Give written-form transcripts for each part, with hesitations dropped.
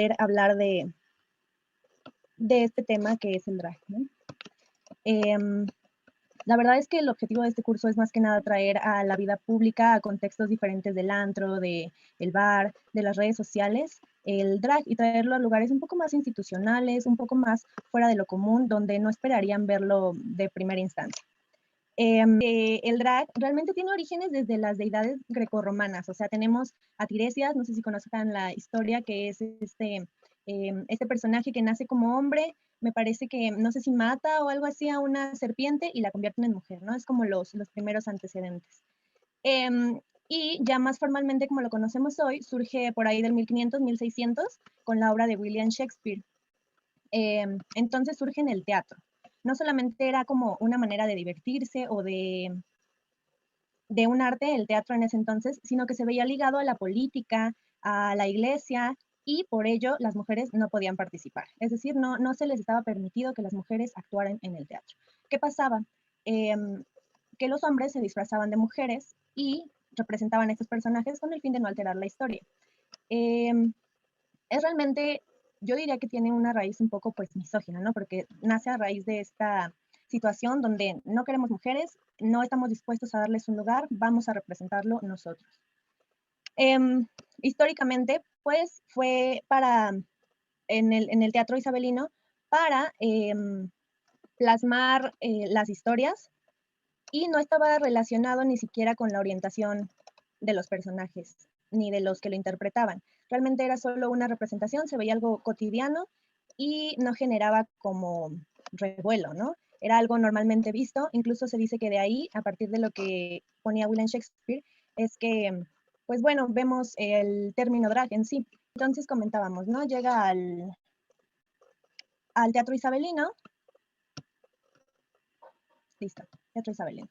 poder hablar de este tema que es el drag, ¿no? Em, la verdad es que el objetivo de este curso es más que nada traer a la vida pública, a contextos diferentes del antro, del bar, de las redes sociales, el drag y traerlo a lugares un poco más institucionales, un poco más fuera de lo común, donde no esperarían verlo de primera instancia. El drag realmente tiene orígenes desde las deidades grecorromanas, o sea, tenemos a Tiresias, no sé si conozcan la historia, que es este personaje que nace como hombre, me parece que, no sé si mata o algo así a una serpiente y la convierten en mujer, ¿no? Es como los primeros antecedentes. Y ya más formalmente, como lo conocemos hoy, surge por ahí del 1500, 1600, con la obra de William Shakespeare. Entonces surge en el teatro. No solamente era como una manera de divertirse o de un arte, el teatro en ese entonces, sino que se veía ligado a la política, a la iglesia, y por ello las mujeres no podían participar. Es decir, no se les estaba permitido que las mujeres actuaran en el teatro. ¿Qué pasaba? Que los hombres se disfrazaban de mujeres y representaban a estos personajes con el fin de no alterar la historia. Es realmente, yo diría que tiene una raíz un poco pues misógina, ¿no? Porque nace a raíz de esta situación donde no queremos mujeres, no estamos dispuestos a darles un lugar, vamos a representarlo nosotros. Históricamente, pues fue en el teatro isabelino para plasmar las historias y no estaba relacionado ni siquiera con la orientación de los personajes ni de los que lo interpretaban. Realmente era solo una representación, se veía algo cotidiano y no generaba como revuelo, ¿no? Era algo normalmente visto, incluso se dice que de ahí, a partir de lo que ponía William Shakespeare, es que, pues bueno, vemos el término drag en sí. Entonces comentábamos, ¿no? Llega al teatro isabelino, listo, teatro isabelino.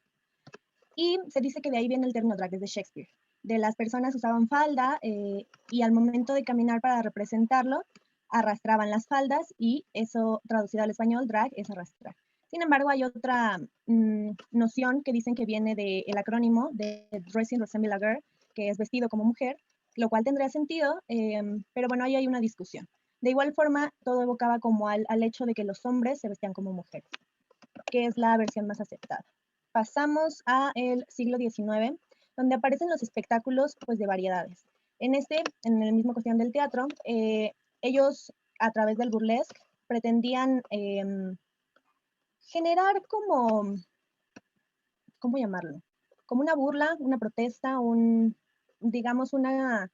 Y se dice que de ahí viene el término drag, desde Shakespeare. De las personas usaban falda y al momento de caminar para representarlo, arrastraban las faldas y eso, traducido al español, drag es arrastrar. Sin embargo, hay otra noción que dicen que viene del acrónimo de Dressing Resemble a Girl, que es vestido como mujer, lo cual tendría sentido, pero bueno, ahí hay una discusión. De igual forma, todo evocaba como al hecho de que los hombres se vestían como mujeres, que es la versión más aceptada. Pasamos a el siglo XIX, donde aparecen los espectáculos pues, de variedades. En el mismo cuestión del teatro, ellos a través del burlesque pretendían generar como, ¿cómo llamarlo? Como una burla, una protesta, digamos, una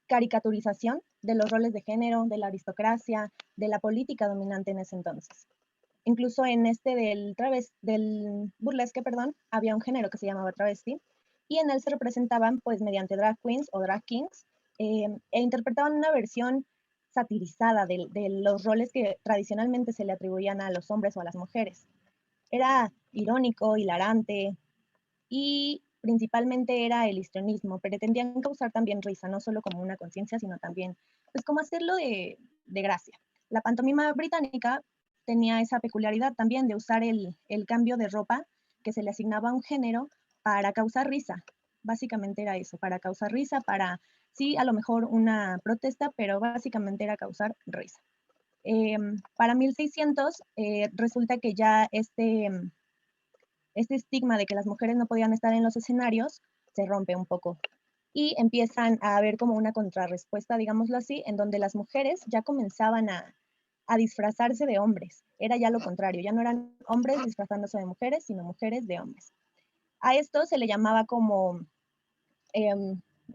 caricaturización de los roles de género, de la aristocracia, de la política dominante en ese entonces. Incluso en del burlesque, perdón, había un género que se llamaba travesti, y en él se representaban pues mediante drag queens o drag kings, e interpretaban una versión satirizada de los roles que tradicionalmente se le atribuían a los hombres o a las mujeres. Era irónico, hilarante, y principalmente era el histrionismo, pretendían causar también risa, no solo como una conciencia, sino también, pues como hacerlo de gracia. La pantomima británica tenía esa peculiaridad también de usar el cambio de ropa que se le asignaba a un género para causar risa. Básicamente era eso, para causar risa, para, sí, a lo mejor una protesta, pero básicamente era causar risa. Para 1600 resulta que ya este estigma de que las mujeres no podían estar en los escenarios se rompe un poco y empiezan a haber como una contrarrespuesta, digámoslo así, en donde las mujeres ya comenzaban a disfrazarse de hombres. Era ya lo contrario, ya no eran hombres disfrazándose de mujeres, sino mujeres de hombres. A esto se le llamaba como,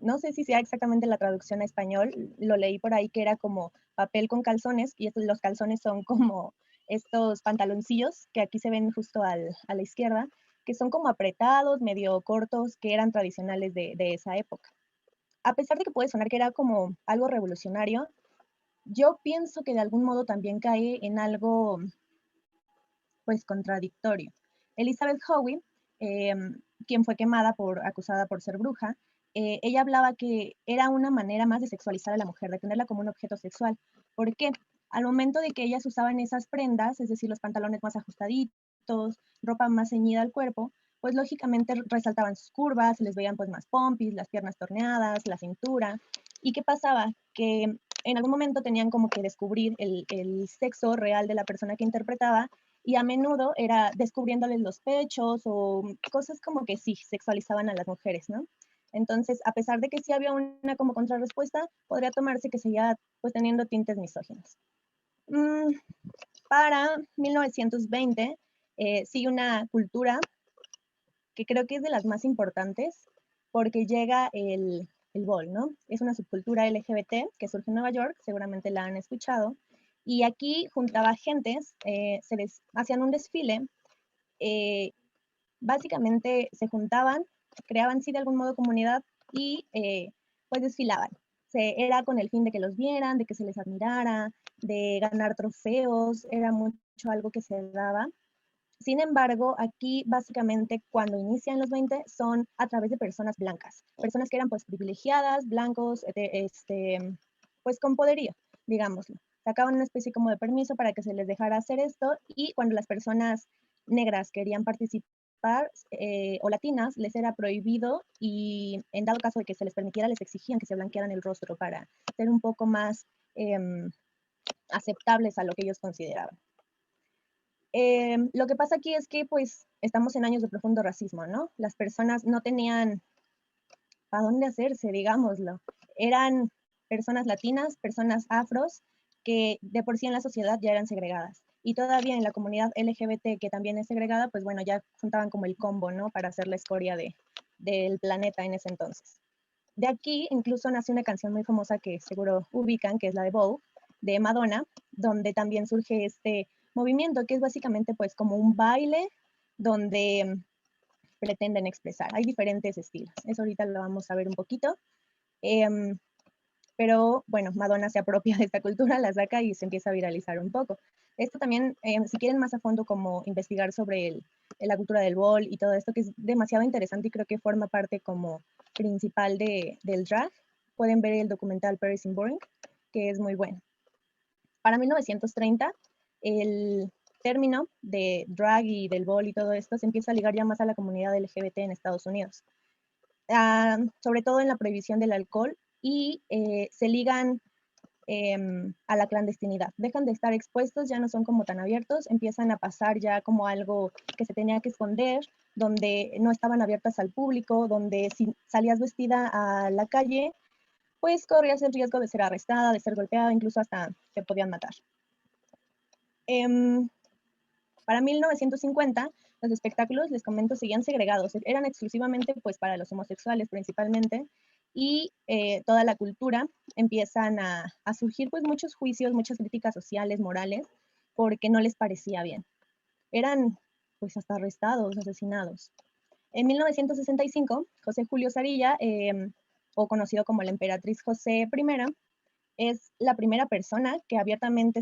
no sé si sea exactamente la traducción a español, lo leí por ahí que era como papel con calzones, y los calzones son como estos pantaloncillos que aquí se ven justo a la izquierda, que son como apretados, medio cortos, que eran tradicionales de esa época. A pesar de que puede sonar que era como algo revolucionario, yo pienso que de algún modo también cae en algo pues contradictorio. Elizabeth Howe, quien fue acusada por ser bruja, ella hablaba que era una manera más de sexualizar a la mujer, de tenerla como un objeto sexual. ¿Por qué? Al momento de que ellas usaban esas prendas, es decir, los pantalones más ajustaditos, ropa más ceñida al cuerpo, pues lógicamente resaltaban sus curvas, se les veían pues más pompis, las piernas torneadas, la cintura. ¿Y qué pasaba? Que en algún momento tenían como que descubrir el sexo real de la persona que interpretaba, y a menudo era descubriéndoles los pechos o cosas como que sí sexualizaban a las mujeres, ¿no? Entonces, a pesar de que sí había una como contrarrespuesta, podría tomarse que seguía pues teniendo tintes misóginos. Mm, para 1920, sigue una cultura que creo que es de las más importantes, porque llega el ball, ¿no? Es una subcultura LGBT que surge en Nueva York, seguramente la han escuchado, y aquí juntaba gentes, hacían un desfile, eh, básicamente se juntaban, creaban sí de algún modo comunidad y pues desfilaban. Era con el fin de que los vieran, de que se les admirara, de ganar trofeos, era mucho algo que se daba. Sin embargo, aquí básicamente cuando inician los 20 son a través de personas blancas, personas que eran pues privilegiadas, blancos, pues con poderío, digámoslo. Sacaban una especie como de permiso para que se les dejara hacer esto, y cuando las personas negras querían participar o latinas, les era prohibido, y en dado caso de que se les permitiera, les exigían que se blanquearan el rostro para ser un poco más aceptables a lo que ellos consideraban. Lo que pasa aquí es que pues estamos en años de profundo racismo, ¿no? Las personas no tenían para dónde hacerse, digámoslo. Eran personas latinas, personas afros, que de por sí en la sociedad ya eran segregadas. Y todavía en la comunidad LGBT, que también es segregada, pues bueno, ya juntaban como el combo, ¿no? Para hacer la escoria del planeta en ese entonces. De aquí incluso nace una canción muy famosa que seguro ubican, que es la de Vogue, de Madonna, donde también surge este movimiento, que es básicamente pues como un baile donde pretenden expresar. Hay diferentes estilos, eso ahorita lo vamos a ver un poquito. Pero bueno, Madonna se apropia de esta cultura, la saca y se empieza a viralizar un poco. Esto también, si quieren más a fondo como investigar sobre la cultura del ball y todo esto, que es demasiado interesante y creo que forma parte como principal del drag, pueden ver el documental Paris in Boring, que es muy bueno. Para 1930, el término de drag y del ball y todo esto se empieza a ligar ya más a la comunidad LGBT en Estados Unidos. Sobre todo en la prohibición del alcohol, y se ligan a la clandestinidad. Dejan de estar expuestos, ya no son como tan abiertos, empiezan a pasar ya como algo que se tenía que esconder, donde no estaban abiertas al público, donde si salías vestida a la calle, pues corrías el riesgo de ser arrestada, de ser golpeada, incluso hasta te podían matar. Para 1950, los espectáculos, les comento, seguían segregados, eran exclusivamente pues para los homosexuales principalmente, y toda la cultura empiezan a surgir pues muchos juicios, muchas críticas sociales, morales, porque no les parecía bien. Eran pues hasta arrestados, asesinados. En 1965, José Julio Sarilla, o conocido como la emperatriz José I, es la primera persona que abiertamente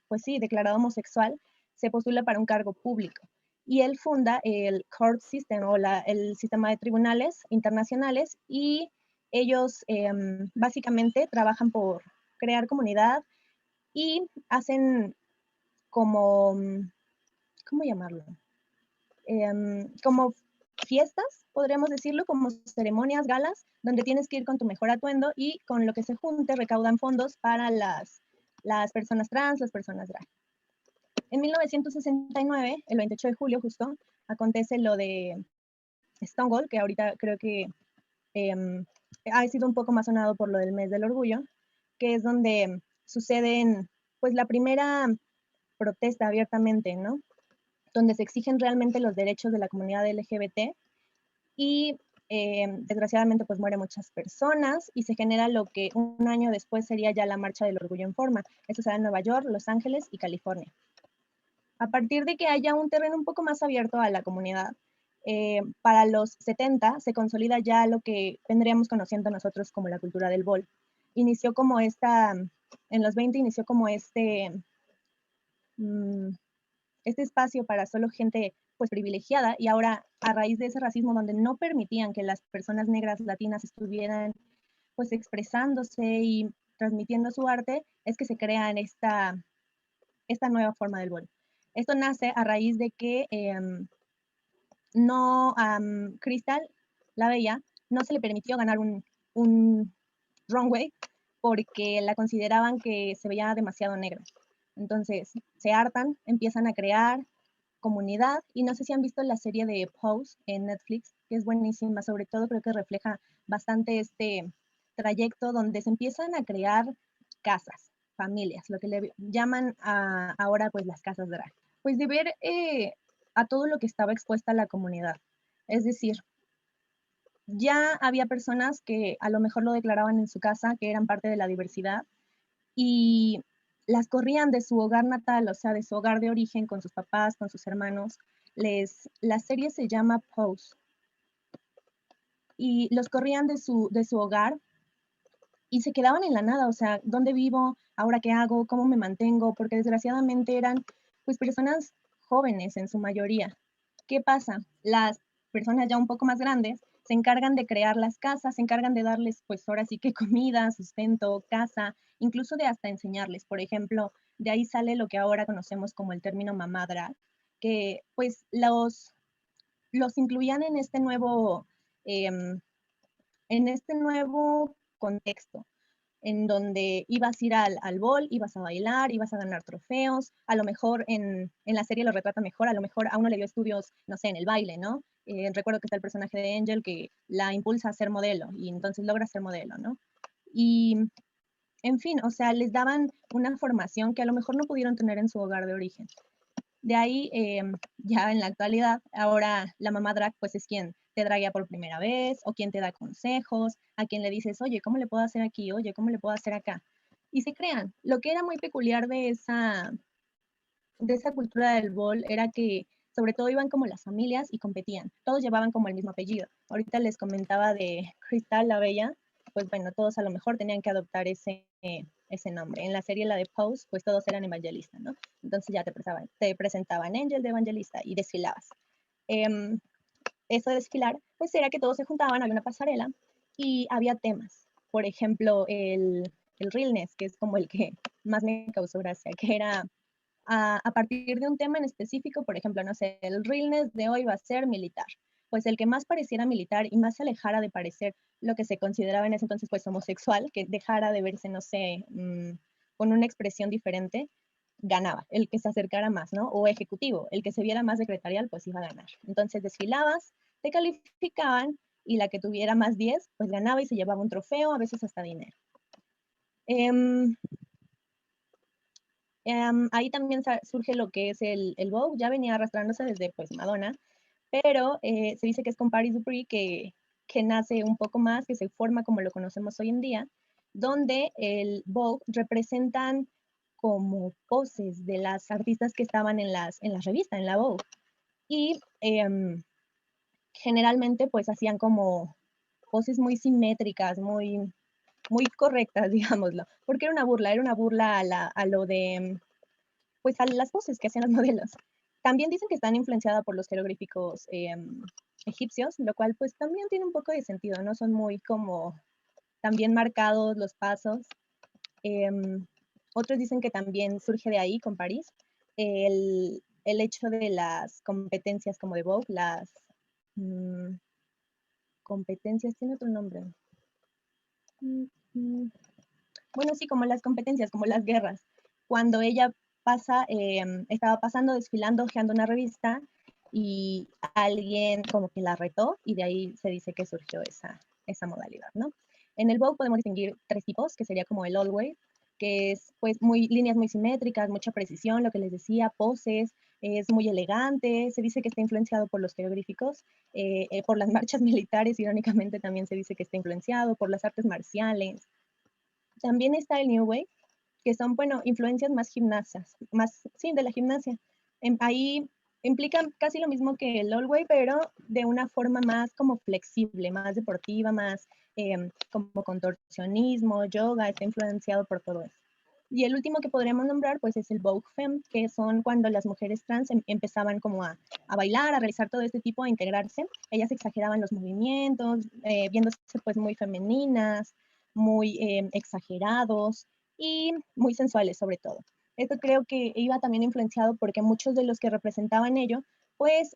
pues sí, declarado homosexual, se postula para un cargo público. Y él funda el Court System o el sistema de tribunales internacionales, y ellos básicamente trabajan por crear comunidad y hacen como, ¿cómo llamarlo? Como fiestas, podríamos decirlo, como ceremonias, galas, donde tienes que ir con tu mejor atuendo, y con lo que se junte recaudan fondos para las personas trans, las personas drag. En 1969, el 28 de julio justo, acontece lo de Stonewall, que ahorita creo que ha sido un poco más sonado por lo del mes del orgullo, que es donde suceden pues la primera protesta abiertamente, ¿no? Donde se exigen realmente los derechos de la comunidad LGBT, y desgraciadamente pues mueren muchas personas y se genera lo que un año después sería ya la Marcha del Orgullo en Forma. Esto se da en Nueva York, Los Ángeles y California. A partir de que haya un terreno un poco más abierto a la comunidad, para los 70 se consolida ya lo que vendríamos conociendo nosotros como la cultura del ball. Inició como en los 20 inició como este espacio para solo gente pues privilegiada, y ahora a raíz de ese racismo donde no permitían que las personas negras latinas estuvieran pues expresándose y transmitiendo su arte, es que se crea esta nueva forma del ball. Esto nace a raíz de que no Crystal, la Bella, no se le permitió ganar un runway porque la consideraban que se veía demasiado negra. Entonces se hartan, empiezan a crear comunidad y no sé si han visto la serie de Pose en Netflix, que es buenísima, sobre todo creo que refleja bastante este trayecto donde se empiezan a crear casas, familias, lo que le llaman ahora pues las casas drag. Pues de ver a todo lo que estaba expuesta la comunidad. Es decir, ya había personas que a lo mejor lo declaraban en su casa, que eran parte de la diversidad, y las corrían de su hogar natal, o sea, de su hogar de origen, con sus papás, con sus hermanos. La serie se llama Pose, y los corrían de su hogar y se quedaban en la nada, o sea, ¿dónde vivo? ¿Ahora qué hago? ¿Cómo me mantengo? Porque desgraciadamente eran pues personas jóvenes en su mayoría. ¿Qué pasa? Las personas ya un poco más grandes se encargan de crear las casas, se encargan de darles pues ahora sí que comida, sustento, casa, incluso de hasta enseñarles. Por ejemplo, de ahí sale lo que ahora conocemos como el término mamá drag, que pues los incluían em, en este nuevo contexto en donde ibas a ir al bol, ibas a bailar, ibas a ganar trofeos, a lo mejor en la serie lo retrata mejor, a lo mejor a uno le dio estudios, no sé, en el baile, ¿no? Recuerdo que está el personaje de Angel que la impulsa a ser modelo y entonces logra ser modelo, ¿no? Y en fin, o sea, les daban una formación que a lo mejor no pudieron tener en su hogar de origen. De ahí, ya en la actualidad, ahora la mamá drag pues es quien te draguea por primera vez o quien te da consejos, a quien le dices, oye, ¿cómo le puedo hacer aquí? Oye, ¿cómo le puedo hacer acá? Y se crean. Lo que era muy peculiar de esa cultura del bol era que sobre todo iban como las familias y competían. Todos llevaban como el mismo apellido. Ahorita les comentaba de Cristal la Bella, pues bueno, todos a lo mejor tenían que adoptar ese nombre. En la serie, la de Pose, pues todos eran evangelistas, ¿no? Entonces ya te presentaban Angel de evangelista y desfilabas. Eh, Eso de desfilar, pues era que todos se juntaban, había una pasarela y había temas. Por ejemplo, el realness, que es como el que más me causó gracia, que era a partir de un tema en específico, por ejemplo, no sé, el realness de hoy va a ser militar. Pues el que más pareciera militar y más se alejara de parecer lo que se consideraba en ese entonces pues homosexual, que dejara de verse, no sé, con una expresión diferente, ganaba, el que se acercara más, ¿no? O ejecutivo, el que se viera más secretarial, pues iba a ganar. Entonces desfilabas, te calificaban y la que tuviera más 10, pues ganaba y se llevaba un trofeo, a veces hasta dinero. Eh, Ahí también surge lo que es el Vogue, ya venía arrastrándose desde pues Madonna, pero se dice que es con Paris Dupree que nace un poco más, que se forma como lo conocemos hoy en día, donde el Vogue representan como poses de las artistas que estaban en las revistas, en la Vogue. Y generalmente pues hacían como poses muy simétricas, muy correctas, digámoslo, porque era una burla a lo de pues a las poses que hacían los modelos. También dicen que están influenciadas por los jeroglíficos egipcios, lo cual pues también tiene un poco de sentido, ¿no? Son muy como también marcados los pasos. Eh, Otros dicen que también surge de ahí con París el hecho de las competencias como de Vogue, las mm, competencias, tiene otro nombre. Mm, mm, bueno, sí, como las competencias, como las guerras. Cuando ella estaba pasando, desfilando, hojeando una revista y alguien como que la retó y de ahí se dice que surgió esa modalidad, ¿no? En el Vogue podemos distinguir tres tipos, que sería como el all way, que es pues líneas muy simétricas, mucha precisión, lo que les decía, poses, es muy elegante, se dice que está influenciado por los jeroglíficos, por las marchas militares, irónicamente también se dice que está influenciado por las artes marciales. También está el New Wave, que son, bueno, influencias más gimnasias, más, sí, de la gimnasia. Ahí implican casi lo mismo que el Old Way, pero de una forma más como flexible, más deportiva, más como contorsionismo, yoga, está influenciado por todo eso. Y el último que podríamos nombrar, pues, es el Vogue Femme, que son cuando las mujeres trans empezaban como a bailar, a realizar todo este tipo, a integrarse. Ellas exageraban los movimientos, viéndose pues muy femeninas, muy exagerados y muy sensuales sobre todo. Esto creo que iba también influenciado porque muchos de los que representaban ello, pues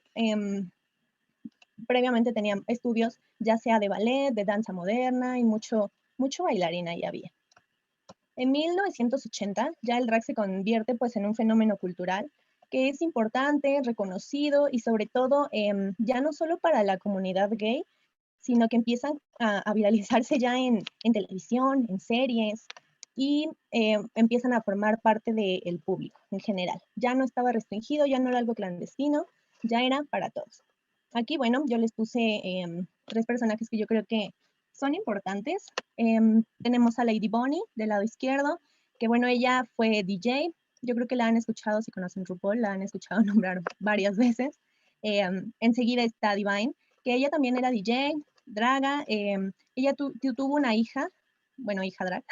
previamente tenían estudios ya sea de ballet, de danza moderna y mucho bailarina ahí había. En 1980 ya el drag se convierte pues en un fenómeno cultural que es importante, reconocido y sobre todo ya no solo para la comunidad gay, sino que empiezan a viralizarse ya en televisión, en series y empiezan a formar parte del público en general. Ya no estaba restringido, ya no era algo clandestino, ya era para todos. Aquí, bueno, yo les puse tres personajes que yo creo que son importantes. Tenemos a Lady Bonnie del lado izquierdo, que bueno, ella fue DJ. Yo creo que la han escuchado, si conocen RuPaul, la han escuchado nombrar varias veces. Enseguida está Divine, que ella también era DJ, draga. Ella tuvo una hija, bueno, hija drag,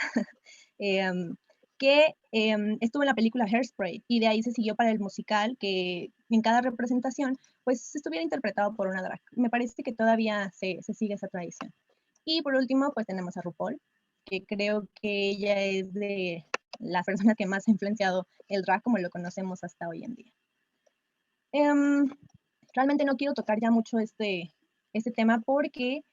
que estuvo en la película Hairspray y de ahí se siguió para el musical que en cada representación pues estuviera interpretado por una drag. Me parece que todavía se sigue esa tradición. Y por último pues tenemos a RuPaul, que creo que ella es de las personas que más ha influenciado el drag como lo conocemos hasta hoy en día. Realmente no quiero tocar ya mucho este tema porque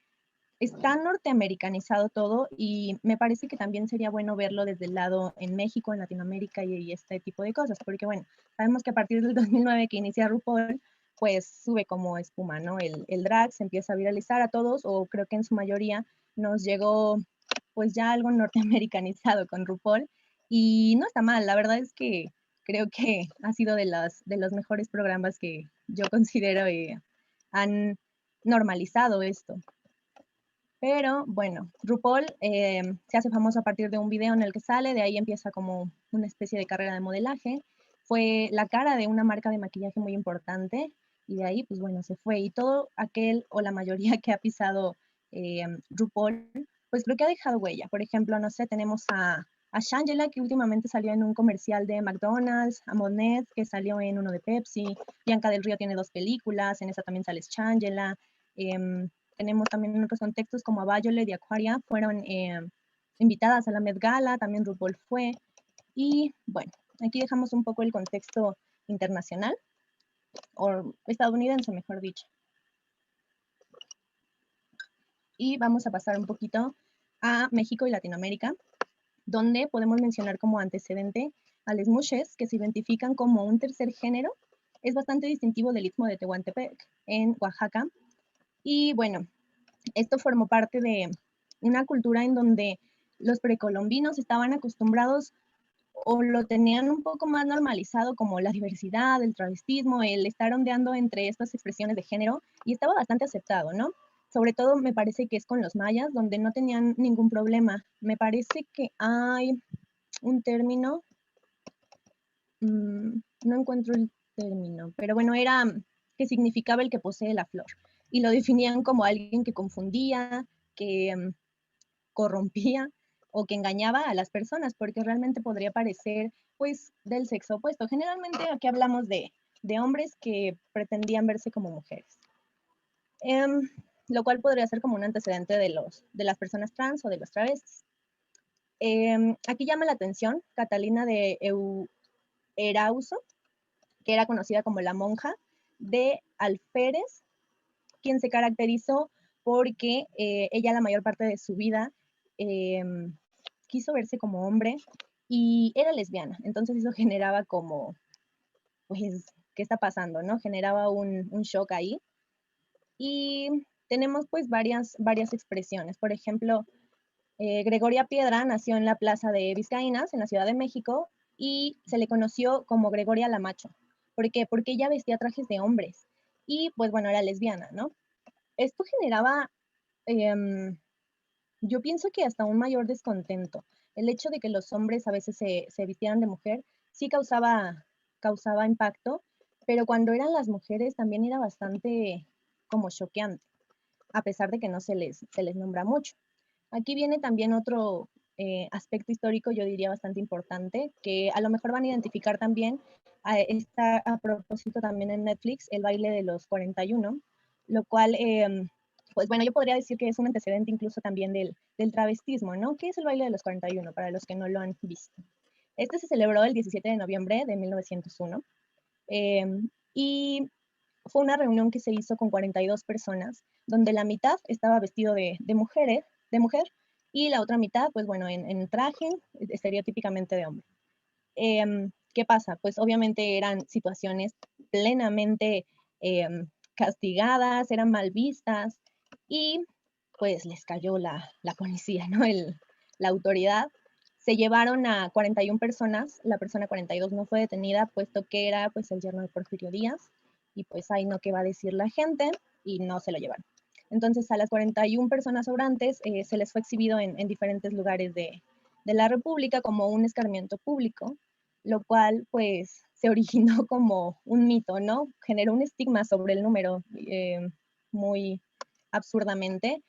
está norteamericanizado todo y me parece que también sería bueno verlo desde el lado en México, en Latinoamérica y este tipo de cosas, porque bueno, sabemos que a partir del 2009 que inicia RuPaul, pues sube como espuma, ¿no? El drag se empieza a viralizar a todos, o creo que en su mayoría nos llegó pues ya algo norteamericanizado con RuPaul y no está mal, la verdad es que creo que ha sido de los mejores programas que yo considero han normalizado esto. Pero bueno, RuPaul se hace famoso a partir de un video en el que sale, de ahí empieza como una especie de carrera de modelaje. Fue la cara de una marca de maquillaje muy importante y de ahí, pues bueno, se fue. Y todo aquel o la mayoría que ha pisado RuPaul, pues creo que ha dejado huella. Por ejemplo, no sé, tenemos a Shangela, que últimamente salió en un comercial de McDonald's, a Monet, que salió en uno de Pepsi, Bianca del Río tiene dos películas, en esa también sale Shangela. Tenemos también en otros contextos como a Violet y Aquaria, fueron invitadas a la Met Gala, también RuPaul fue. Y bueno, aquí dejamos un poco el contexto internacional, o estadounidense, mejor dicho. Y vamos a pasar un poquito a México y Latinoamérica, donde podemos mencionar como antecedente a les mushes, que se identifican como un tercer género. Es bastante distintivo del Istmo de Tehuantepec, en Oaxaca. Y bueno, esto formó parte de una cultura en donde los precolombinos estaban acostumbrados o lo tenían un poco más normalizado como la diversidad, el travestismo, el estar ondeando entre estas expresiones de género y estaba bastante aceptado, ¿no? Sobre todo me parece que es con los mayas, donde no tenían ningún problema. Me parece que hay un término, no encuentro el término, pero bueno, era que significaba el que posee la flor. Y lo definían como alguien que confundía, que corrompía o que engañaba a las personas, porque realmente podría parecer pues del sexo opuesto. Generalmente aquí hablamos de hombres que pretendían verse como mujeres. Lo cual podría ser como un antecedente de las personas trans o de los travestis. Aquí llama la atención Catalina de Erauso, que era conocida como la monja de Alférez, quien se caracterizó porque ella la mayor parte de su vida quiso verse como hombre y era lesbiana. Entonces eso generaba como, pues, ¿qué está pasando? ¿No? Generaba un shock ahí. Y tenemos pues varias expresiones. Por ejemplo, Gregoria Piedra nació en la Plaza de Vizcaínas, en la Ciudad de México, y se le conoció como Gregoria la Macho. ¿Por qué? Porque ella vestía trajes de hombres y pues bueno, era lesbiana, ¿no? Esto generaba, yo pienso que hasta un mayor descontento. El hecho de que los hombres a veces se vistieran de mujer sí causaba impacto, pero cuando eran las mujeres también era bastante como choqueante, a pesar de que no se les nombra mucho. Aquí viene también otro aspecto histórico, yo diría bastante importante, que a lo mejor van a identificar también, está a propósito también en Netflix, el baile de los 41, lo cual, pues bueno, yo podría decir que es un antecedente incluso también del travestismo, ¿no? ¿Qué es el baile de los 41 para los que no lo han visto? Este se celebró el 17 de noviembre de 1901 y fue una reunión que se hizo con 42 personas, donde la mitad estaba vestido de mujer y la otra mitad, pues bueno, en traje, estereotípicamente de hombre. ¿Qué pasa? Pues obviamente eran situaciones plenamente castigadas, eran mal vistas y pues les cayó la policía, ¿no? La autoridad. Se llevaron a 41 personas, la persona 42 no fue detenida, puesto que era pues el yerno de Porfirio Díaz, y pues ahí no qué va a decir la gente, y no se lo llevaron. Entonces a las 41 personas sobrantes se les fue exhibido en diferentes lugares de la República como un escarmiento público, lo cual pues se originó como un mito, ¿no? Generó un estigma sobre el número muy absurdamente.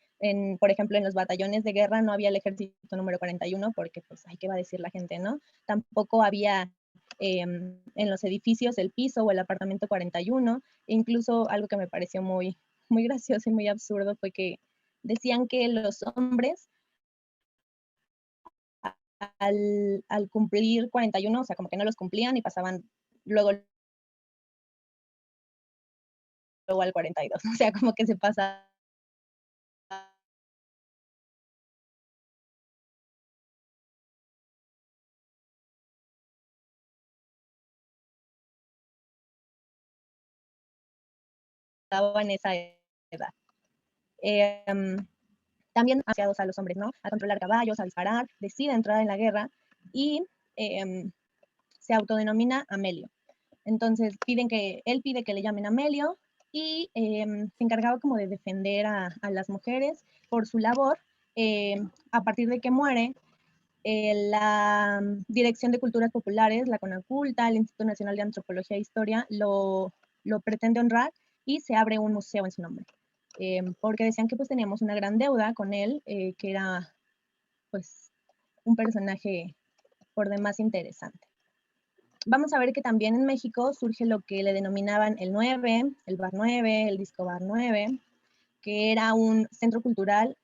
Por ejemplo, en los batallones de guerra no había el ejército número 41 porque, pues, ay, ¿qué va a decir la gente, no? Tampoco había en los edificios el piso o el apartamento 41. E incluso algo que me pareció muy gracioso y muy absurdo fue que decían que los hombres al cumplir 41, o sea, como que no los cumplían y pasaban luego, luego al 42, o sea, como que se pasaban esa edad. Eh, también asociados a los hombres, ¿no? A controlar caballos, a disparar, decide entrar en la guerra y se autodenomina Amelio. Entonces él pide que le llamen Amelio y se encargaba como de defender a las mujeres por su labor. A partir de que muere, la Dirección de Culturas Populares, la CONACULTA, el Instituto Nacional de Antropología e Historia, lo pretende honrar y se abre un museo en su nombre. Porque decían que pues teníamos una gran deuda con él, que era pues un personaje por demás interesante. Vamos a ver que también en México surge lo que le denominaban el 9, el Bar 9, el Disco Bar 9, que era un centro cultural,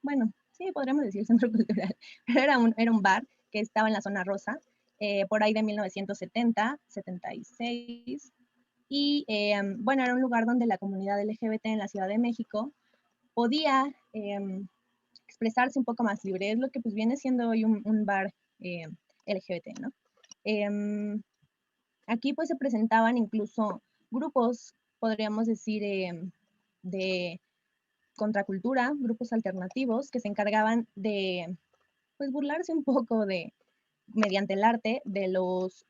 bueno, sí, podríamos decir centro cultural, pero era un bar que estaba en la zona rosa, por ahí de 1970, 76, y bueno, era un lugar donde la comunidad LGBT en la Ciudad de México podía expresarse un poco más libre. Es lo que pues viene siendo hoy un bar LGBT, ¿no? Aquí pues se presentaban incluso grupos, podríamos decir, de contracultura, grupos alternativos que se encargaban de pues burlarse un poco mediante el arte de los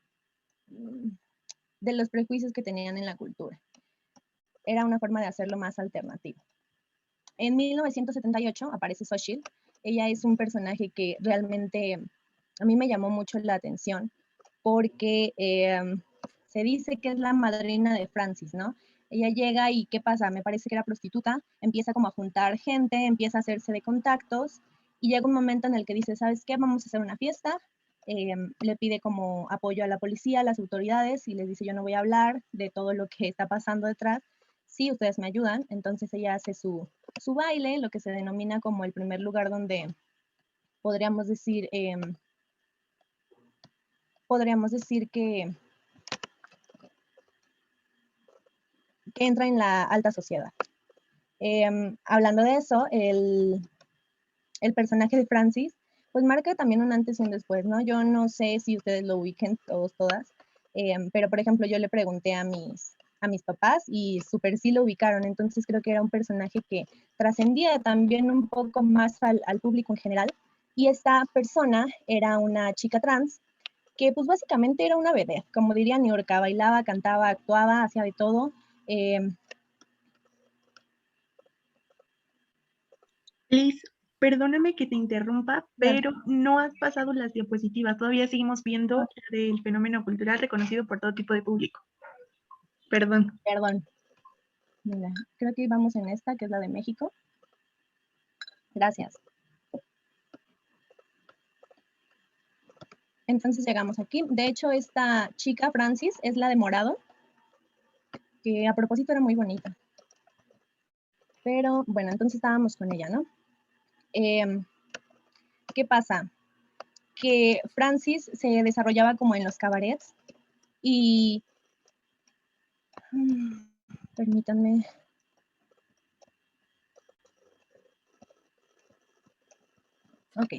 prejuicios que tenían en la cultura. Era una forma de hacerlo más alternativo. En 1978 aparece Xochitl. Ella es un personaje que realmente a mí me llamó mucho la atención porque se dice que es la madrina de Francis, ¿no? Ella llega y ¿qué pasa? Me parece que era prostituta, empieza como a juntar gente, empieza a hacerse de contactos y llega un momento en el que dice, ¿sabes qué? Vamos a hacer una fiesta. Le pide como apoyo a la policía, a las autoridades y les dice, yo no voy a hablar de todo lo que está pasando detrás, sí, ustedes me ayudan. Entonces ella hace su baile, lo que se denomina como el primer lugar donde podríamos decir, que entra en la alta sociedad. Hablando de eso, el personaje de Francis, pues marca también un antes y un después, ¿no? Yo no sé si ustedes lo ubiquen todos, todas, pero por ejemplo yo le pregunté a mis papás y súper sí lo ubicaron, entonces creo que era un personaje que trascendía también un poco más al público en general, y esta persona era una chica trans que pues básicamente era una vedette, como diría Niurka, bailaba, cantaba, actuaba, hacía de todo. Eh, Liz, perdóname que te interrumpa, claro, pero no has pasado las diapositivas. Todavía seguimos viendo el fenómeno cultural reconocido por todo tipo de público. Perdón. perdón, mira, creo que vamos en esta, que es la de México. Gracias. Entonces llegamos aquí. De hecho, esta chica, Francis, es la de morado, que a propósito era muy bonita. Pero bueno, entonces estábamos con ella, ¿no? ¿Qué pasa? Que Francis se desarrollaba como en los cabarets y... Permítanme. Ok.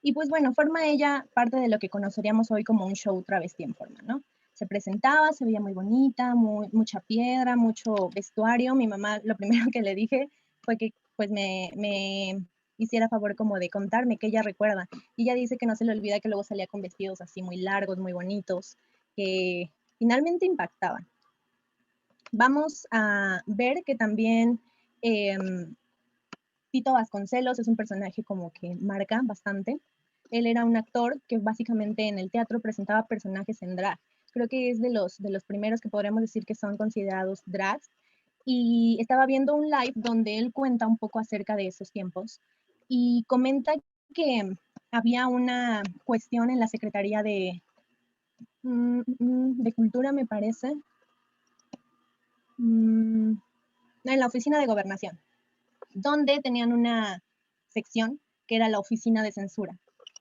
Y pues bueno, forma ella parte de lo que conoceríamos hoy como un show travesti en forma, ¿no? Se presentaba, se veía muy bonita, mucha piedra, mucho vestuario. Mi mamá, lo primero que le dije fue que pues me hiciera favor como de contarme qué ella recuerda. Y ella dice que no se le olvida que luego salía con vestidos así muy largos, muy bonitos, que finalmente impactaban. Vamos a ver que también Tito Vasconcelos es un personaje como que marca bastante. Él era un actor que básicamente en el teatro presentaba personajes en drag. Creo que es de los primeros que podríamos decir que son considerados drags. Y estaba viendo un live donde él cuenta un poco acerca de esos tiempos y comenta que había una cuestión en la Secretaría de Cultura, me parece, en la Oficina de Gobernación, donde tenían una sección que era la oficina de censura.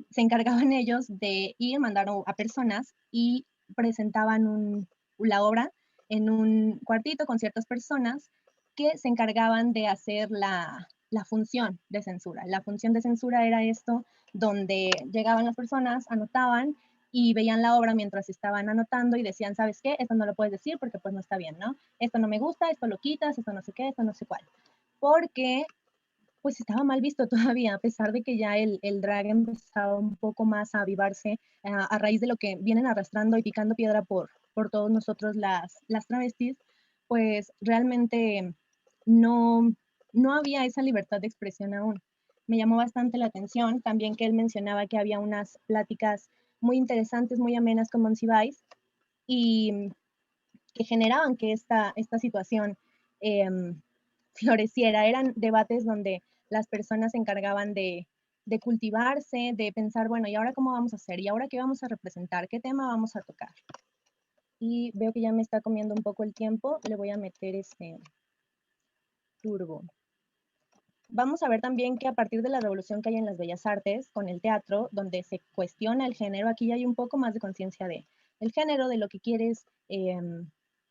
Se encargaban ellos de ir, mandar a personas y presentaban la obra en un cuartito con ciertas personas que se encargaban de hacer la función de censura. La función de censura era esto, donde llegaban las personas, anotaban y veían la obra mientras estaban anotando y decían, ¿sabes qué? Esto no lo puedes decir porque pues no está bien, ¿no? Esto no me gusta, esto lo quitas, esto no sé qué, esto no sé cuál. Porque pues estaba mal visto todavía, a pesar de que ya el drag empezaba un poco más a avivarse a raíz de lo que vienen arrastrando y picando piedra por todos nosotros las travestis, pues realmente no, no había esa libertad de expresión aún. Me llamó bastante la atención también que él mencionaba que había unas pláticas muy interesantes, muy amenas con Monsiváis y que generaban que esta situación floreciera. Eran debates donde las personas se encargaban de cultivarse, de pensar, bueno, ¿y ahora cómo vamos a hacer? ¿Y ahora qué vamos a representar? ¿Qué tema vamos a tocar? Y veo que ya me está comiendo un poco el tiempo, le voy a meter este turbo. Vamos a ver también que a partir de la revolución que hay en las bellas artes, con el teatro, donde se cuestiona el género, aquí ya hay un poco más de conciencia del género, de lo que quieres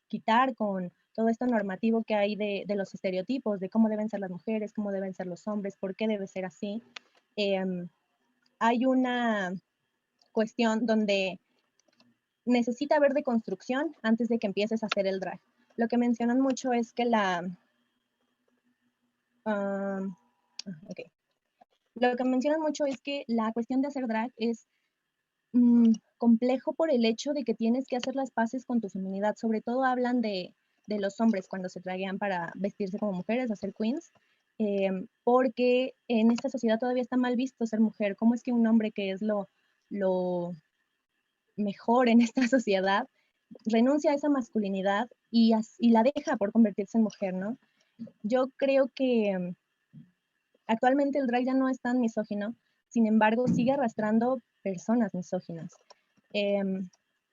quitar con todo esto normativo que hay de los estereotipos, de cómo deben ser las mujeres, cómo deben ser los hombres, por qué debe ser así. Hay una cuestión donde necesita haber deconstrucción antes de que empieces a hacer el drag. Lo que mencionan mucho es que okay. Lo que mencionan mucho es que la cuestión de hacer drag es complejo por el hecho de que tienes que hacer las paces con tu feminidad. Sobre todo hablan de los hombres cuando se draguean para vestirse como mujeres, hacer queens, porque en esta sociedad todavía está mal visto ser mujer. ¿Cómo es que un hombre que es lo mejor en esta sociedad renuncia a esa masculinidad y la deja por convertirse en mujer, ¿no? Yo creo que actualmente el drag ya no es tan misógino, sin embargo sigue arrastrando personas misóginas.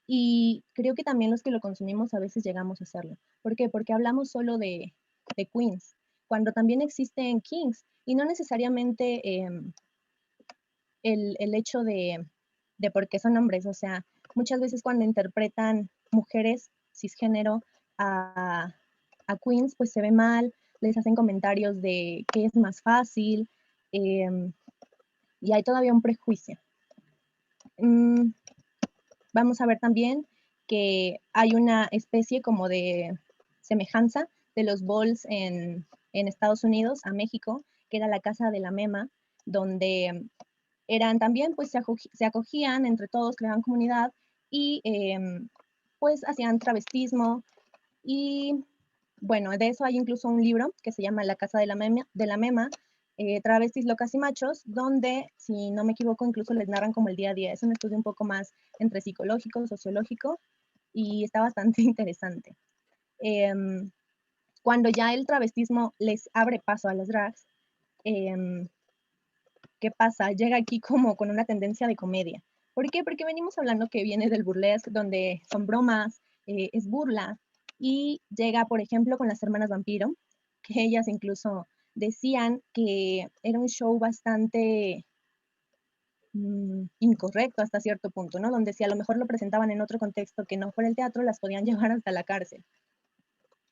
Y creo que también los que lo consumimos a veces llegamos a hacerlo. ¿Por qué? Porque hablamos solo de queens, cuando también existen kings, y no necesariamente el hecho de por qué son hombres. O sea, muchas veces cuando interpretan mujeres cisgénero a queens, pues se ve mal, les hacen comentarios de que es más fácil, y hay todavía un prejuicio. Vamos a ver también que hay una especie como de semejanza de los balls en Estados Unidos a México, que era la Casa de la Mema, donde eran también, pues se acogían entre todos, creaban comunidad y pues hacían travestismo. Y bueno, de eso hay incluso un libro que se llama La Casa de la Mema, Travestis, Locas y Machos, donde, si no me equivoco, incluso les narran como el día a día. Es un estudio un poco más entre psicológico, sociológico, y está bastante interesante. Cuando ya el travestismo les abre paso a las drags, ¿qué pasa? Llega aquí como con una tendencia de comedia. ¿Por qué? Porque venimos hablando que viene del burlesque, donde son bromas, es burla, y llega, por ejemplo, con las hermanas Vampiro, que ellas incluso decían que era un show bastante incorrecto hasta cierto punto, ¿no? Donde si a lo mejor lo presentaban en otro contexto que no fuera el teatro, las podían llevar hasta la cárcel.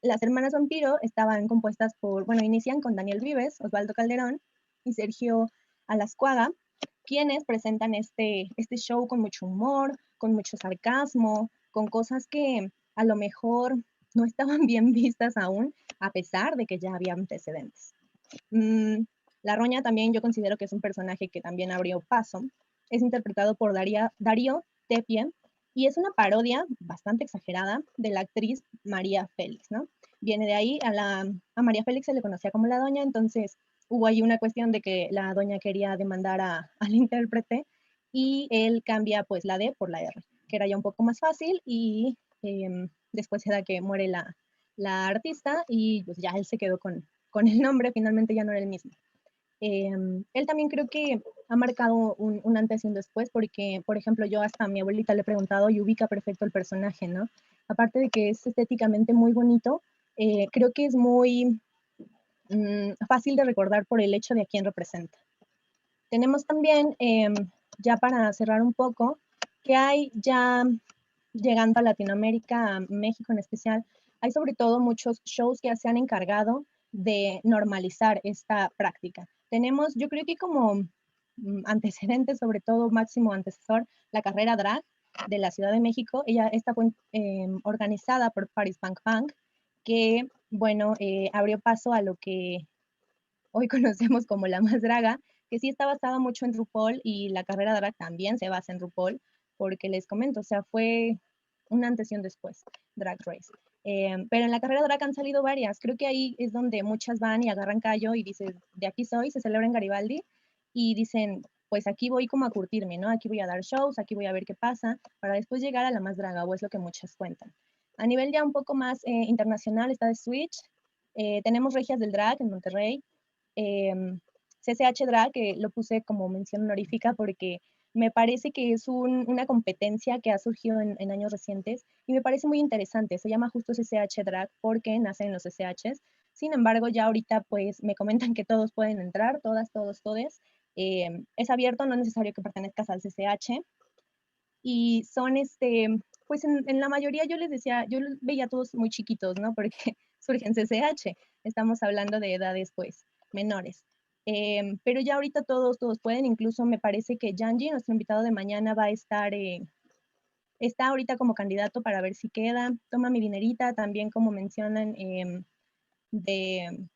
Las hermanas Vampiro estaban compuestas por, bueno, inician con Daniel Vives, Osvaldo Calderón y Sergio a las Cuaga, quienes presentan este show con mucho humor, con mucho sarcasmo, con cosas que a lo mejor no estaban bien vistas aún, a pesar de que ya había antecedentes. La Roña también yo considero que es un personaje que también abrió paso. Es interpretado por Darío Tepie y es una parodia bastante exagerada de la actriz María Félix, ¿no? Viene de ahí, a María Félix se le conocía como la Doña, entonces hubo ahí una cuestión de que la Doña quería demandar al intérprete y él cambia pues la D por la R, que era ya un poco más fácil y después se da que muere la artista y pues ya él se quedó con el nombre, finalmente ya no era el mismo. Él también creo que ha marcado un antes y un después, porque, por ejemplo, yo hasta a mi abuelita le he preguntado y ubica perfecto el personaje, ¿no? Aparte de que es estéticamente muy bonito, creo que es muy fácil de recordar por el hecho de a quién representa. Tenemos también, ya para cerrar un poco, que hay ya llegando a Latinoamérica, a México en especial, hay sobre todo muchos shows que se han encargado de normalizar esta práctica. Tenemos, yo creo que como antecedente, sobre todo máximo antecesor, la carrera drag de la Ciudad de México. Esta fue organizada por Paris Punk Punk, que, bueno, abrió paso a lo que hoy conocemos como la más draga, que sí está basada mucho en RuPaul y la carrera drag también se basa en RuPaul, porque les comento, o sea, fue un antes y un después, Drag Race. Pero en la carrera drag han salido varias, creo que ahí es donde muchas van y agarran callo y dicen, de aquí soy, se celebra en Garibaldi, y dicen, pues aquí voy como a curtirme, ¿no? Aquí voy a dar shows, aquí voy a ver qué pasa, para después llegar a la más draga, o es lo que muchas cuentan. A nivel ya un poco más internacional está The Switch, tenemos Regias del Drag en Monterrey, CCH Drag, que lo puse como mención honorífica porque me parece que es una competencia que ha surgido en años recientes y me parece muy interesante. Se llama justo CCH Drag porque nacen los CCHs. Sin embargo, ya ahorita pues me comentan que todos pueden entrar, todas, todos, todes. Es abierto, no es necesario que pertenezcas al CCH. Y son, pues en la mayoría yo les decía, yo los veía a todos muy chiquitos, ¿no? Porque surgen CCH. Estamos hablando de edades pues menores. Pero ya ahorita todos pueden, incluso me parece que Yanji, nuestro invitado de mañana, va a estar, está ahorita como candidato para ver si queda. Toma mi dinerita, también como mencionan, de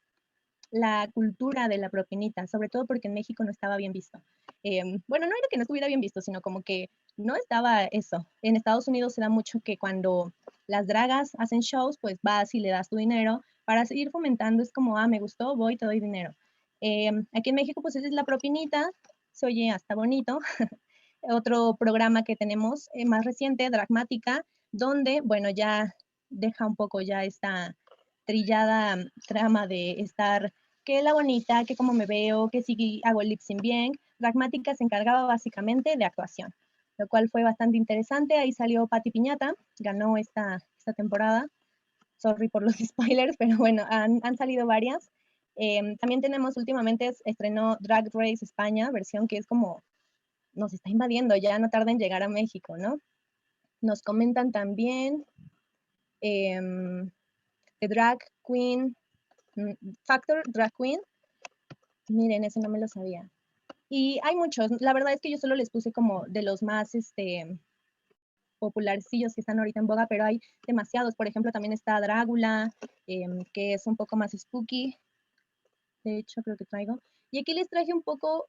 la cultura de la propinita, sobre todo porque en México no estaba bien visto. Bueno, no era que no estuviera bien visto, sino como que no estaba eso. En Estados Unidos se da mucho que cuando las dragas hacen shows, pues vas y le das tu dinero para seguir fomentando. Es como, me gustó, voy, te doy dinero. Aquí en México, pues esa es la propinita, se oye hasta bonito. Otro programa que tenemos más reciente, Dragmática, donde, bueno, ya deja un poco ya esta trillada trama de estar que la bonita, que cómo me veo, que si hago el lip sync bien. Dragmática se encargaba básicamente de actuación, lo cual fue bastante interesante. Ahí salió Patti Piñata, ganó esta temporada. Sorry por los spoilers, pero bueno, han salido varias. También tenemos últimamente, estrenó Drag Race España, versión que es como nos está invadiendo, ya no tarda en llegar a México, ¿no? Nos comentan también de Drag Queen, Factor Drag Queen. Miren, ese no me lo sabía. Y hay muchos, la verdad es que yo solo les puse como de los más popularcillos que están ahorita en boga, pero hay demasiados. Por ejemplo, también está Drácula, que es un poco más spooky. De hecho, creo que traigo. Y aquí les traje un poco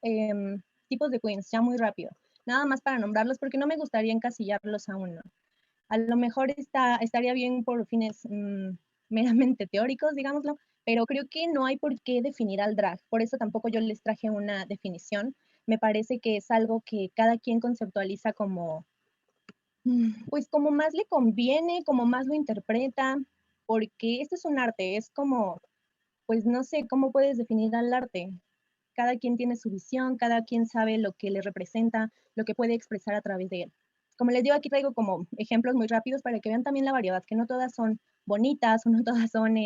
tipos de queens, ya muy rápido. Nada más para nombrarlos, porque no me gustaría encasillarlos a uno. A lo mejor estaría bien por fines meramente teóricos, digámoslo, pero creo que no hay por qué definir al drag. Por eso tampoco yo les traje una definición. Me parece que es algo que cada quien conceptualiza como, pues como más le conviene, como más lo interpreta, porque este es un arte, es como, pues no sé, ¿cómo puedes definir al arte? Cada quien tiene su visión, cada quien sabe lo que le representa, lo que puede expresar a través de él. Como les digo, aquí traigo como ejemplos muy rápidos para que vean también la variedad, que no todas son bonitas o no todas son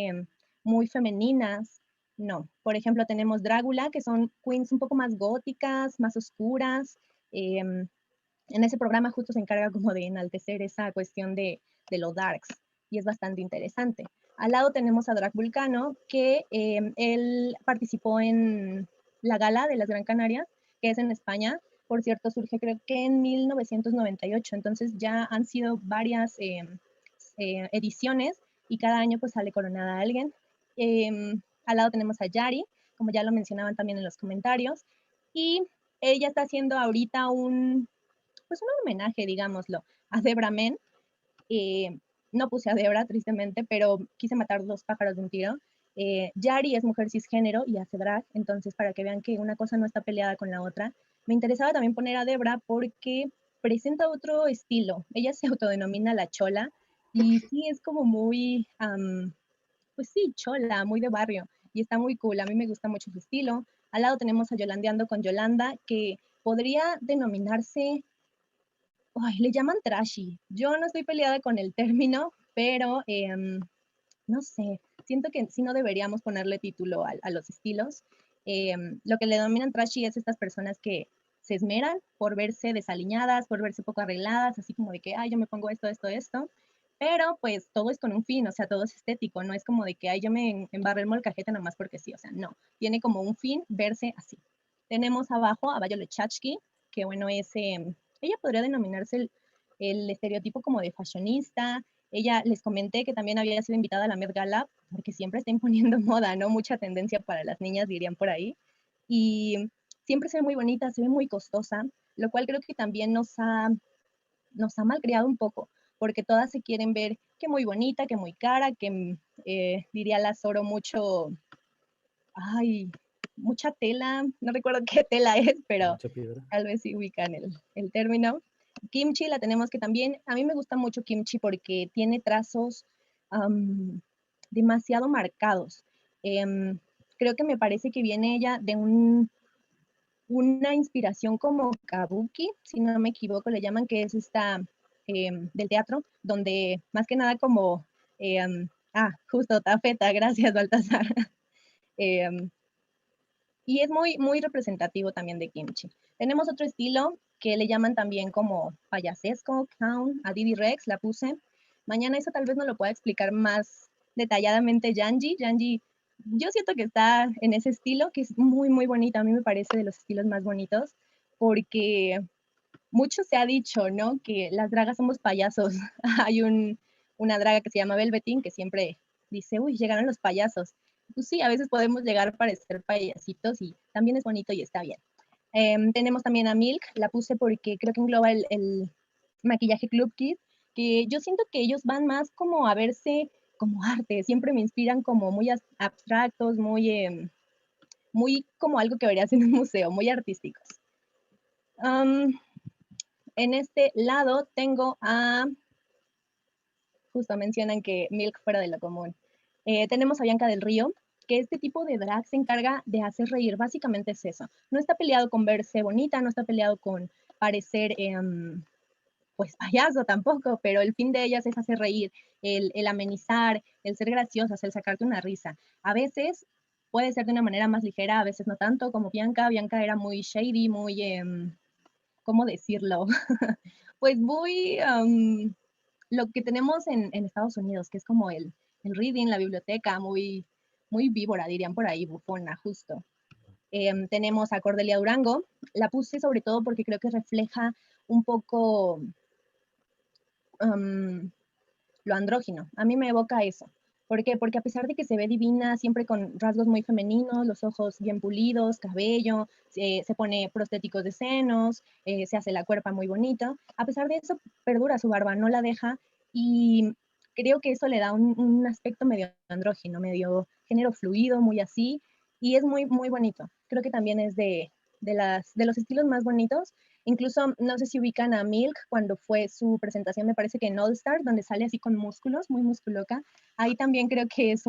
muy femeninas. No, por ejemplo, tenemos Drácula, que son queens un poco más góticas, más oscuras. En ese programa justo se encarga como de enaltecer esa cuestión de los darks y es bastante interesante. Al lado tenemos a Drag Vulcano, que él participó en la gala de las Gran Canarias que es en España. Por cierto, surge creo que en 1998, entonces ya han sido varias ediciones y cada año pues sale coronada alguien. Al lado tenemos a Yari, como ya lo mencionaban también en los comentarios, y ella está haciendo ahorita pues un homenaje, digámoslo, a Debra Men. No puse a Debra, tristemente, pero quise matar dos pájaros de un tiro. Yari es mujer cisgénero y hace drag, entonces para que vean que una cosa no está peleada con la otra. Me interesaba también poner a Debra porque presenta otro estilo. Ella se autodenomina la chola y sí es como muy, pues sí, chola, muy de barrio y está muy cool. A mí me gusta mucho su estilo. Al lado tenemos a Yolandeando con Yolanda, que podría denominarse, ay, le llaman trashy. Yo no estoy peleada con el término, pero no sé, siento que sí no deberíamos ponerle título a los estilos. Lo que le denominan trashy es estas personas que se esmeran por verse desaliñadas, por verse poco arregladas, así como de que, ay, yo me pongo esto, esto, esto, pero pues todo es con un fin, o sea, todo es estético, no es como de que, ay, yo me embarré el molcajete nomás porque sí, o sea, no, tiene como un fin verse así. Tenemos abajo a Violet Chachki, que bueno, ella podría denominarse el estereotipo como de fashionista. Ella, les comenté que también había sido invitada a la Met Gala, porque siempre está imponiendo moda, ¿no? Mucha tendencia para las niñas, dirían por ahí. Y siempre se ve muy bonita, se ve muy costosa, lo cual creo que también nos ha malcriado un poco, porque todas se quieren ver que muy bonita, que muy cara, que diría la Zoro mucho, ay, mucha tela, no recuerdo qué tela es, pero tal vez sí ubican el término. Kimchi la tenemos que también, a mí me gusta mucho Kimchi porque tiene trazos demasiado marcados. Creo que me parece que viene ella de una inspiración como kabuki, si no me equivoco, le llaman, que es esta del teatro, donde más que nada como, justo tafeta, gracias Baltasar. Y es muy, muy representativo también de Kimchi. Tenemos otro estilo que le llaman también como payasesco, clown, a Didi Rex, la puse. Mañana eso tal vez no lo pueda explicar más detalladamente Yanji. Yanji, yo siento que está en ese estilo, que es muy, muy bonita. A mí me parece de los estilos más bonitos, porque mucho se ha dicho, ¿no? Que las dragas somos payasos. Hay una draga que se llama Velveteen que siempre dice, uy, llegaron los payasos. Pues sí, a veces podemos llegar a parecer payasitos y también es bonito y está bien. Tenemos también a Milk, la puse porque creo que engloba el maquillaje Club Kid, que yo siento que ellos van más como a verse como arte, siempre me inspiran como muy abstractos, muy como algo que verías en un museo, muy artísticos. En este lado tengo justo mencionan que Milk fuera de lo común. Tenemos a Bianca del Río, que este tipo de drag se encarga de hacer reír, básicamente es eso. No está peleado con verse bonita, no está peleado con parecer, pues payaso tampoco, pero el fin de ellas es hacer reír, el amenizar, el ser graciosas, el sacarte una risa. A veces puede ser de una manera más ligera, a veces no tanto, como Bianca. Bianca era muy shady, muy, ¿cómo decirlo? Pues muy lo que tenemos en Estados Unidos, que es como el reading, la biblioteca, muy, muy víbora, dirían por ahí, bufona, justo. Tenemos a Cordelia Durango, la puse sobre todo porque creo que refleja un poco lo andrógino. A mí me evoca eso. ¿Por qué? Porque a pesar de que se ve divina, siempre con rasgos muy femeninos, los ojos bien pulidos, cabello, se pone prostéticos de senos, se hace la cuerpa muy bonita, a pesar de eso perdura su barba, no la deja y creo que eso le da un aspecto medio andrógino, medio género fluido, muy así, y es muy, muy bonito. Creo que también es de los estilos más bonitos. Incluso, no sé si ubican a Milk cuando fue su presentación, me parece que en All Star, donde sale así con músculos, muy musculoca. Ahí también creo que es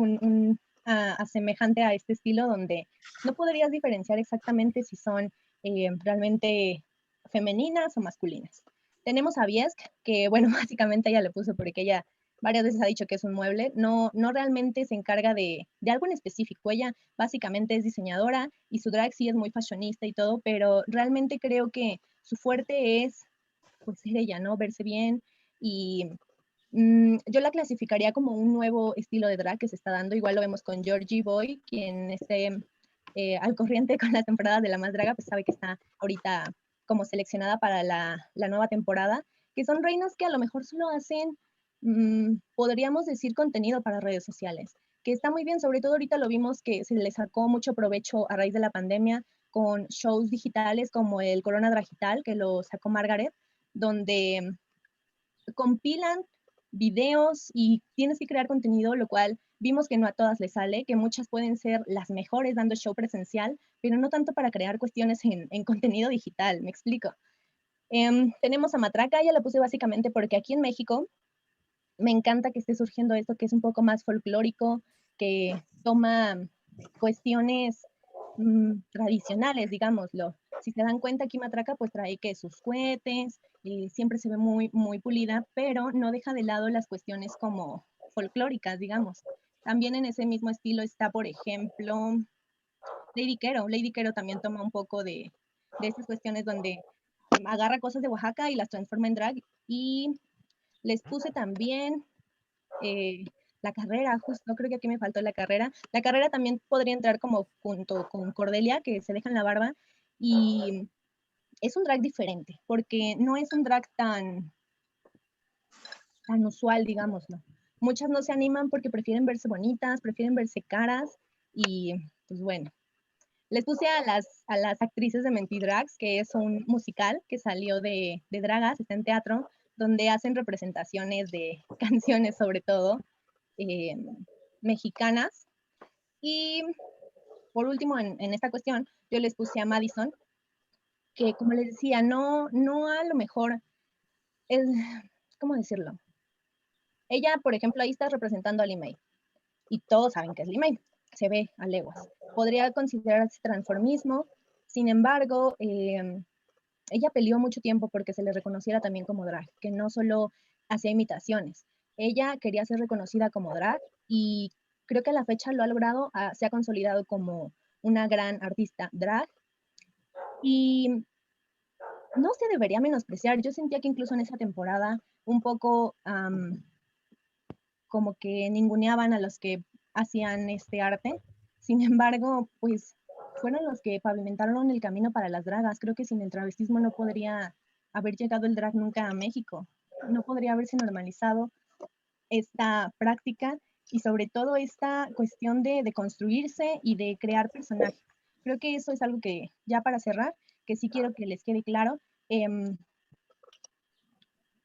semejante a este estilo donde no podrías diferenciar exactamente si son realmente femeninas o masculinas. Tenemos a Viesk, que bueno, básicamente ella le puso porque ella varias veces ha dicho que es un mueble, no realmente se encarga de algo en específico. Ella básicamente es diseñadora y su drag sí es muy fashionista y todo, pero realmente creo que su fuerte es pues ser ella, ¿no? Verse bien y yo la clasificaría como un nuevo estilo de drag que se está dando. Igual lo vemos con Georgie Boy, quien al corriente con las temporadas de La Más Draga, pues sabe que está ahorita como seleccionada para la nueva temporada, que son reinas que a lo mejor solo hacen, podríamos decir, contenido para redes sociales, que está muy bien, sobre todo ahorita lo vimos que se le sacó mucho provecho a raíz de la pandemia con shows digitales como el Corona Dragital, que lo sacó Margaret, donde compilan videos y tienes que crear contenido, lo cual vimos que no a todas les sale, que muchas pueden ser las mejores dando show presencial, pero no tanto para crear cuestiones en contenido digital, me explico. Tenemos a Matraca, ya la puse básicamente porque aquí en México me encanta que esté surgiendo esto que es un poco más folclórico, que toma cuestiones tradicionales, digámoslo. Si se dan cuenta, aquí Matraca pues trae que sus cohetes, siempre se ve muy, muy pulida, pero no deja de lado las cuestiones como folclóricas, digamos. También en ese mismo estilo está, por ejemplo, Lady Quero. Lady Quero también toma un poco de esas cuestiones donde agarra cosas de Oaxaca y las transforma en drag. Y les puse también la carrera, justo, creo que aquí me faltó la carrera. La carrera también podría entrar como junto con Cordelia, que se dejan la barba, y es un drag diferente, porque no es un drag tan usual, digámoslo. Muchas no se animan porque prefieren verse bonitas, prefieren verse caras, y pues bueno. Les puse a las actrices de Mentidrags, que es un musical que salió de Dragas, está en teatro, donde hacen representaciones de canciones sobre todo, mexicanas. Y por último, en esta cuestión, yo les puse a Madison, que como les decía, no a lo mejor, es, ¿cómo decirlo? Ella, por ejemplo, ahí está representando a Limei, y todos saben que es Limei, se ve a leguas. Podría considerarse transformismo, sin embargo, ella peleó mucho tiempo porque se le reconociera también como drag, que no solo hacía imitaciones. Ella quería ser reconocida como drag y creo que a la fecha lo ha logrado, se ha consolidado como una gran artista drag y no se debería menospreciar. Yo sentía que incluso en esa temporada un poco como que ninguneaban a los que hacían este arte. Sin embargo, pues fueron los que pavimentaron el camino para las dragas. Creo que sin el travestismo no podría haber llegado el drag nunca a México. No podría haberse normalizado esta práctica y sobre todo esta cuestión de construirse y de crear personajes. Creo que eso es algo que, ya para cerrar, que sí quiero que les quede claro.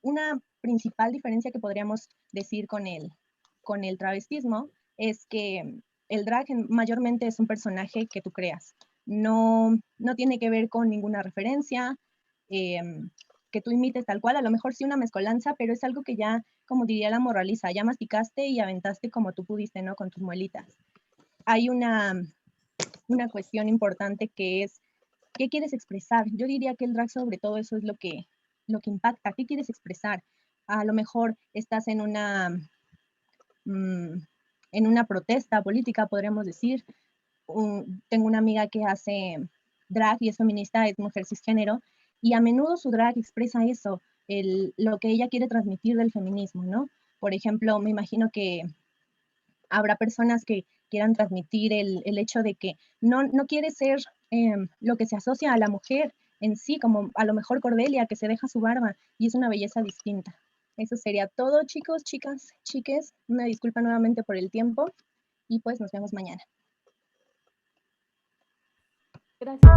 Una principal diferencia que podríamos decir con el travestismo es que el drag mayormente es un personaje que tú creas. No tiene que ver con ninguna referencia, que tú imites tal cual, a lo mejor sí una mezcolanza, pero es algo que ya, como diría la moraliza, ya masticaste y aventaste como tú pudiste, ¿no? Con tus muelitas. Hay una cuestión importante que es, ¿qué quieres expresar? Yo diría que el drag sobre todo eso es lo que impacta. ¿Qué quieres expresar? A lo mejor estás en una protesta política, podríamos decir. Tengo una amiga que hace drag y es feminista, es mujer cisgénero, y a menudo su drag expresa eso, lo que ella quiere transmitir del feminismo, ¿no? Por ejemplo, me imagino que habrá personas que quieran transmitir el hecho de que no quiere ser lo que se asocia a la mujer en sí, como a lo mejor Cordelia, que se deja su barba, y es una belleza distinta. Eso sería todo, chicos, chicas, chiques. Una disculpa nuevamente por el tiempo y pues nos vemos mañana. Gracias.